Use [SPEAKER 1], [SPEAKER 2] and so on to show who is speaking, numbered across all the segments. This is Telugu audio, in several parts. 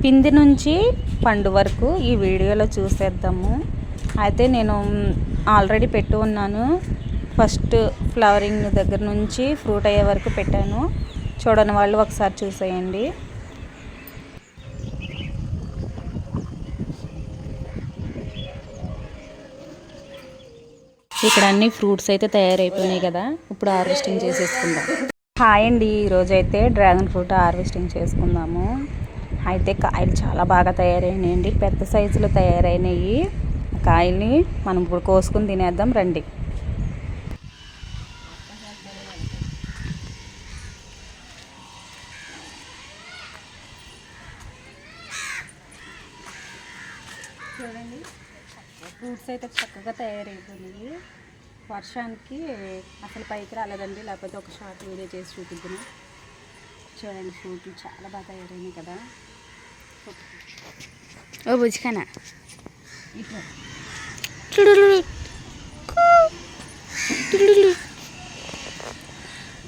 [SPEAKER 1] పిండి నుంచి పండు వరకు ఈ వీడియోలో చూసేద్దాము. అయితే నేను ఆల్రెడీ పెట్టి ఉన్నాను. ఫస్ట్ ఫ్లవరింగ్ దగ్గర నుంచి ఫ్రూట్ అయ్యే వరకు పెట్టాను. చూడని వాళ్ళు ఒకసారి చూసేయండి. ఇక్కడ అన్ని ఫ్రూట్స్ అయితే తయారైపోయినాయి కదా, ఇప్పుడు హార్వెస్టింగ్ చేసేసుకుందాం. హాయ్ అండి, ఈరోజు అయితే డ్రాగన్ ఫ్రూట్ హార్వెస్టింగ్ చేసుకుందాము. అయితే కాయలు చాలా బాగా తయారైనాయండి, పెద్ద సైజులో తయారైనాయి. కాయల్ని మనం ఇప్పుడు కోసుకుని తినేద్దాం రండి. చూడండి, ఫ్రూట్స్ అయితే చక్కగా తయారైపోయినాయి. వర్షానికి అసలు పైకి రాలేదండి, లేకపోతే ఒక షార్ట్ వీడియో చేసి చూపిద్దాను. చూడండి, ఫ్రూట్లు చాలా బాగా తయారైనాయి కదా.
[SPEAKER 2] ఓ బుజ్జికానా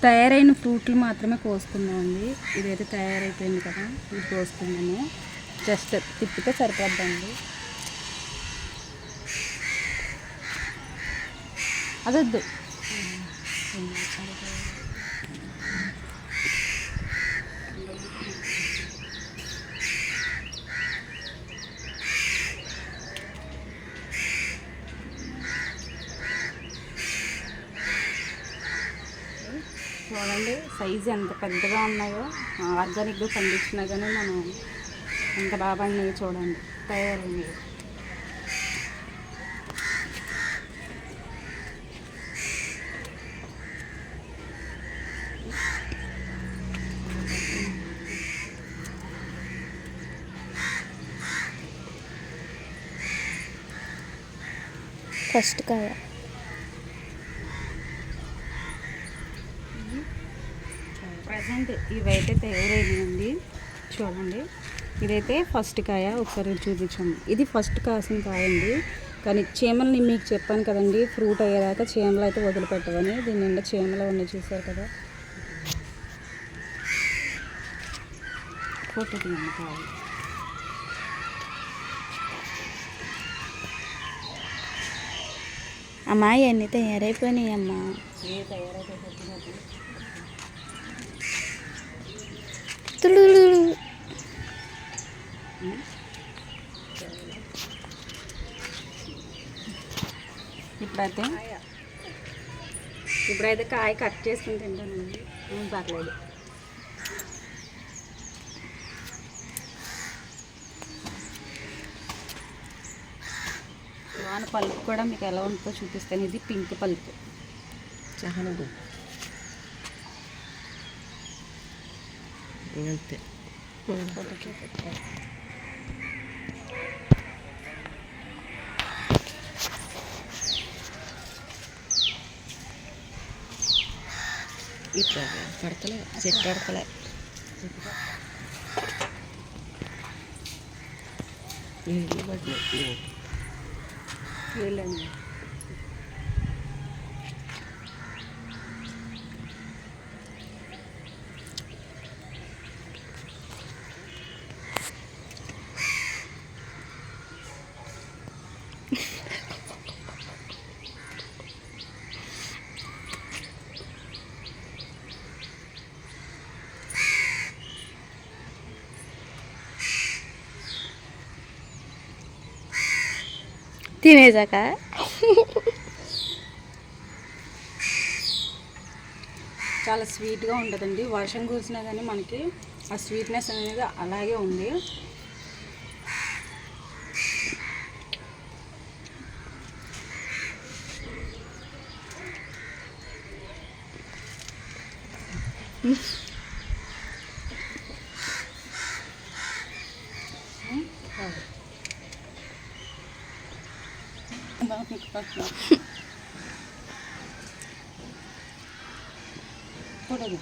[SPEAKER 1] తయారైన ఫ్రూట్లు మాత్రమే కోసుకుందామండి. ఇదైతే తయారైపోయింది కదా, ఇది కోసుకున్నాము. జస్ట్ తిప్పితే సరిపోద్దండి. అదొద్దు, చూడండి సైజు ఎంత పెద్దగా ఉన్నాయో. ఆర్గానిక్గా పండించినా కానీ మనం ఎంత బాగా పండినాయో చూడండి, తయారైనవి.
[SPEAKER 2] ఫస్ట్ కాయ
[SPEAKER 1] ప్రజెంట్ ఇవైతే తయారైందండి. చూడండి, ఇదైతే ఫస్ట్ కాయ. ఒకసారి చూపించాము, ఇది ఫస్ట్ కాసిన కాయ అండి. కానీ చీమలని మీకు చెప్పాను కదండి, ఫ్రూట్ అయ్యేదాకా చీమలు అయితే వదిలిపెట్టవని. దీని నిండా చీమలు ఉన్నాయి, చూసారు కదా. ఫోటో తీయండి కావాలి.
[SPEAKER 2] అమ్మా ఇవన్నీ తయారైపోయినాయి అమ్మా.
[SPEAKER 1] ఇప్పుడైతే కాయ కట్ చేసుకుని తింటానండి, పర్లేదు. వాన పల్పు కూడా మీకు ఎలా ఉంటుందో చూపిస్తాను. ఇది పింక్ పల్పు, చాలా
[SPEAKER 3] అంతే. ఇట్లా పడతలే, చెట్టు పడతలే. నీళ్ళు పడినాయి,
[SPEAKER 1] వీళ్ళండి.
[SPEAKER 2] తినేసాక
[SPEAKER 1] చాలా స్వీట్గా ఉంటుందండి. వర్షం కురిసినా కానీ మనకి ఆ స్వీట్నెస్ అనేది అలాగే ఉంది. కూడదు.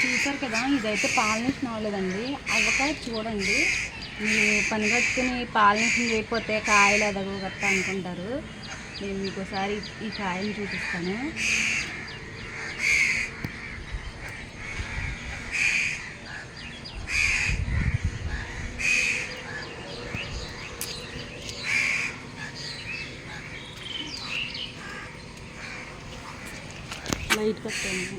[SPEAKER 1] చూసారు కదా, ఇదైతే పాలినేషన్ అవ్వలేదండి. అవ్వక చూడండి, మీ పని కట్టుకుని పాలినేషన్ చేయకపోతే కాయలు ఎదగవు గట్ట అనుకుంటారు. నేను మీకు ఒకసారి ఈ కాయని చూపిస్తాను. లైట్ కట్టాను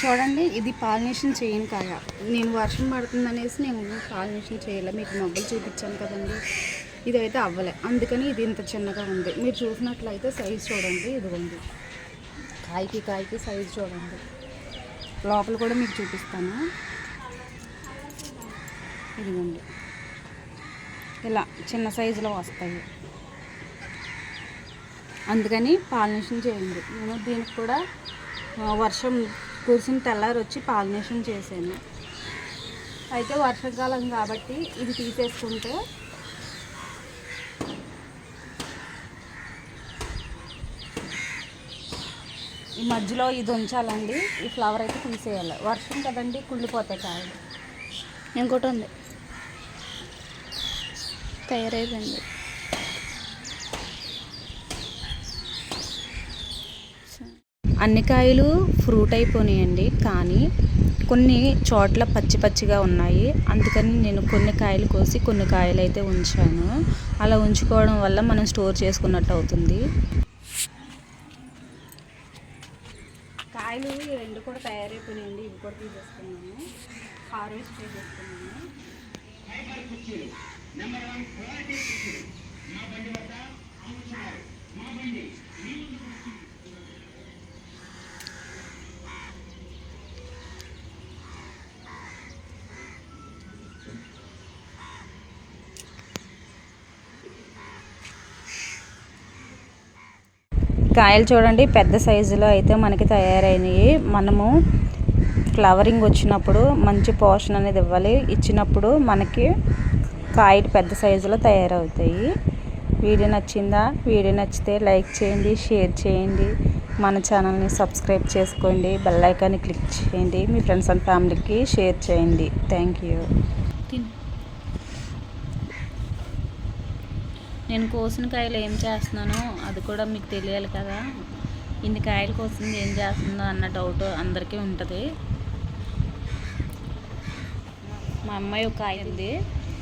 [SPEAKER 1] చూడండి. ఇది పాలినేషన్ చేయని కాయ. నేను వర్షం పడుతుందనేసి నేను పాలినేషన్ చేయలే. మీకు మొగ్గలు చూపించాను కదండి, ఇదైతే అవ్వలే, అందుకని ఇది ఇంత చిన్నగా ఉంది. మీరు చూసినట్లయితే సైజు చూడండి, ఇదిగోండి, కాయకి సైజు చూడండి. లోపల కూడా మీకు చూపిస్తాను, ఇదిగోండి, ఇలా చిన్న సైజులో వస్తాయి. అందుకని పాలినేషన్ చేయండి. నేను దీనికి కూడా వర్షం కురిసిన తెల్లారి వచ్చి పాలినేషన్ చేశాను. అయితే వర్షాకాలం కాబట్టి ఇది తీసేసుకుంటే ఈ మధ్యలో ఇది ఉంచాలండి. ఈ ఫ్లవర్ అయితే తీసేయాలి, వర్షం కదండి, కుళ్ళిపోతాయి కాయలు.
[SPEAKER 2] ఇంకోటి ఉంది, తయారైపోయింది.
[SPEAKER 1] అన్ని కాయలు ఫ్రూట్ అయిపోయినాయండి, కానీ కొన్ని చోట్ల పచ్చిగా ఉన్నాయి. అందుకని నేను కొన్ని కాయలు కోసి కొన్ని కాయలు అయితే ఉంచాను. అలా ఉంచుకోవడం వల్ల మనం స్టోర్ చేసుకున్నట్టు అవుతుంది. కాయలు ఈ రెండు కూడా తయారైపోయినాయండి. ఇవి కూడా తీసేసుకున్నాను, హార్వెస్ట్ చేసేసుకున్నాను. కాయలు చూడండి, పెద్ద సైజులో అయితే మనకి తయారైనవి. మనము ఫ్లవరింగ్ వచ్చినప్పుడు మంచి పోషణ అనేది ఇవ్వాలి, ఇచ్చినప్పుడు మనకి కాయలు పెద్ద సైజులో తయారవుతాయి. వీడియో నచ్చిందా? వీడియో నచ్చితే లైక్ చేయండి, షేర్ చేయండి, మన ఛానల్ని సబ్స్క్రైబ్ చేసుకోండి, బెల్ ఐకాన్ని క్లిక్ చేయండి, మీ ఫ్రెండ్స్ అండ్ ఫ్యామిలీకి షేర్ చేయండి. Thank you. నేను కోసిన కాయలు ఏం చేస్తున్నానో అది కూడా మీకు తెలియాలి కదా. ఇన్ని కాయలు కోసింది ఏం చేస్తుందో అన్న డౌట్ అందరికీ ఉంటుంది. మా అమ్మాయి ఒక కాయ ఉంది,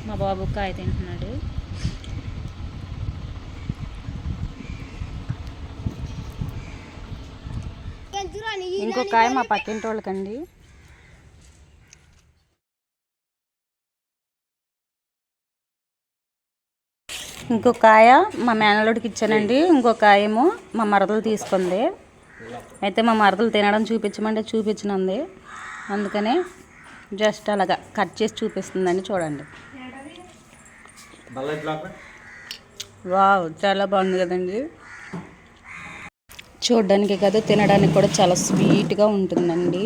[SPEAKER 1] మా బాబు ఒక కాయ తింటున్నాడు. ఇంకో కాయ మా పక్కింటి వాళ్ళకండి. ఇంకొక కాయ మా మేనలోడికి ఇచ్చానండి. ఇంకొక కాయ ఏమో మా మరదలు తీసుకుంది. అయితే మా మరదలు తినడం చూపించమంటే చూపించనుంది, అందుకనే జస్ట్ అలాగా కట్ చేసి చూపిస్తుందని చూడండి. వావ్, చాలా బాగుంది కదండి. చూడడానికి కాదు, తినడానికి కూడా చాలా స్వీట్గా ఉంటుందండి.